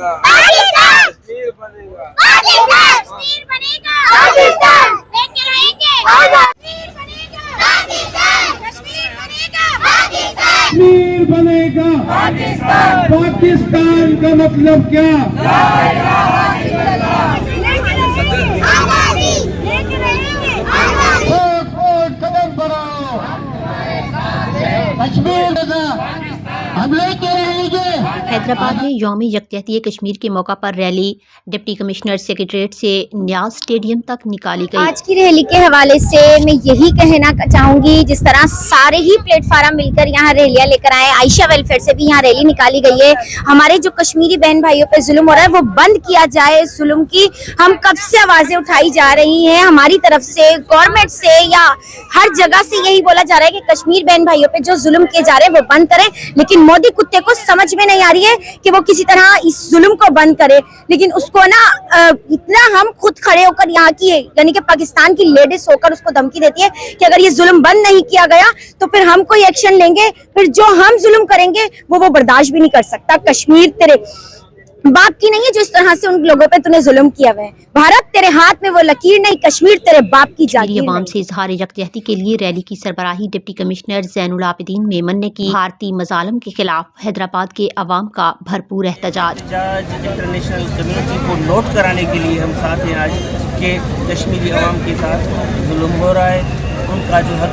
बनेगा पाकिस्तान, कश्मीर बनेगा पाकिस्तान, कश्मीर बनेगा पाकिस्तान, लेके रहेंगे आजाद, कश्मीर बनेगा पाकिस्तान, कश्मीर बनेगा पाकिस्तान, कश्मीर बनेगा पाकिस्तान पाकिस्तान का मतलब क्या? आजादी, लेके रहेंगे आजादी। कदम बढ़ाओ, कश्मीर हम लेके रहेंगे। हैदराबाद में यौम यकजहती कश्मीर के मौका पर रैली डिप्टी कमिश्नर सेक्रेटरीट से न्याज स्टेडियम तक निकाली गई। आज की रैली के हवाले से मैं यही कहना चाहूंगी, जिस तरह सारे ही प्लेटफार्म मिलकर यहाँ रैलियां लेकर आए, आयशा वेलफेयर से भी यहाँ रैली निकाली गई है। हमारे जो कश्मीरी बहन भाइयों पे जुल्म हो रहा है वो बंद किया जाए। जुल्म की हम कब से आवाजें उठाई जा रही हैं, हमारी तरफ से, गवर्नमेंट से, या हर जगह से यही बोला जा रहा है कि कश्मीर बहन भाइयों पे जो जुल्म किए जा रहे हैं वो बंद करें। लेकिन मोदी कुत्ते को समझ में नहीं आ रही है कि वो किसी तरह इस जुल्म को बंद करे। लेकिन उसको ना इतना हम खुद खड़े होकर यहाँ की यानी कि पाकिस्तान की लेडीज होकर उसको धमकी देती है कि अगर ये जुल्म बंद नहीं किया गया तो फिर हम कोई एक्शन लेंगे, फिर जो हम जुल्म करेंगे वो बर्दाश्त भी नहीं कर सकता। कश्मीर तेरे बाप की नहीं है जो इस तरह से उन लोगों पे तूने जुल्म किया हुआ है। भारत तेरे हाथ में वो लकीर नहीं, कश्मीर तेरे बाप की जागीर अवाम नहीं। से इजहार यकजहती के लिए रैली की सरबराही डिप्टी कमिश्नर ज़ैनुल आबिदीन मेमन ने की। भारतीय मजालम के खिलाफ हैदराबाद के अवाम का भरपूर एहतजाज। इंटरनेशनल कम्युनिटी को नोट कराने के लिए हम साथ हैं आज के कश्मीरी अवाम के साथ जुल्म हो रहा है, उनका जो हक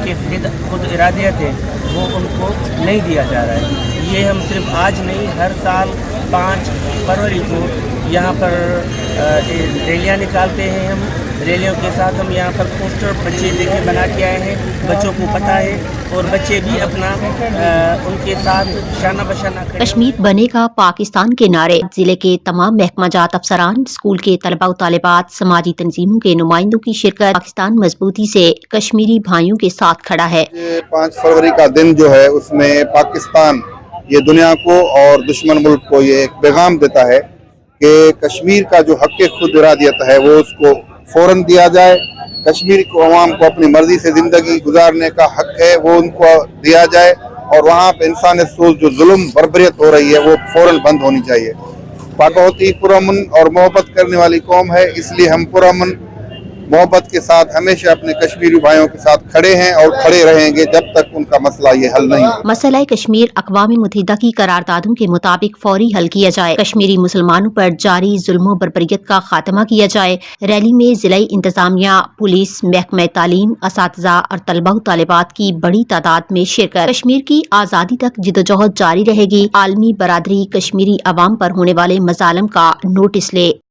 खुद इरादियत है वो उनको नहीं दिया जा रहा है। ये हम सिर्फ आज नहीं, हर साल 5 फरवरी को यहाँ पर रैलियाँ निकालते हैं। हम रैलियों के साथ हम यहाँ पर पोस्टर बच्चे देखे बना के आए हैं, बच्चों को पता है और बच्चे भी अपना उनके साथ शाना बशाना कश्मीर बनेगा पाकिस्तान के नारे। जिले के तमाम महकमाजात अफसरान, स्कूल के तलबा व तालिबात, समाजी तंजीमों के नुमाइंदों की शिरकत। पाकिस्तान मजबूती से कश्मीरी भाइयों के साथ खड़ा है। 5 फरवरी का दिन जो है उसमें पाकिस्तान ये दुनिया को और दुश्मन मुल्क को ये एक पैगाम देता है कि कश्मीर का जो हक खुद इरादियत है वो उसको फौरन दिया जाए। कश्मीर को अवाम को अपनी मर्जी से ज़िंदगी गुजारने का हक है वो उनको दिया जाए और वहाँ पे इंसान जो जुल्म बर्बरियत हो रही है वो फौरन बंद होनी चाहिए। पाक बहुत ही पुरअमन और मोहब्बत करने वाली कौम है, इसलिए हम पुरअमन मोहब्बत के साथ हमेशा अपने कश्मीरी भाइयों के साथ खड़े हैं और खड़े रहेंगे जब तक उनका मसला ये हल नहीं हो। मसला कश्मीर अक़वाम मुत्तहिदा की करारदादों के मुताबिक फौरी हल किया जाए। कश्मीरी मुसलमानों पर जारी जुल्म बर्बरियत का खात्मा किया जाए। रैली में ज़िला इंतजामिया, पुलिस, महकमा तालीम, असातिज़ा और तलबा व तालिबात की बड़ी तादाद में शिरकत। कश्मीर की आज़ादी तक जिदोजहद जारी रहेगी। आलमी बरादरी कश्मीरी अवाम पर होने वाले मजालम का नोटिस ले।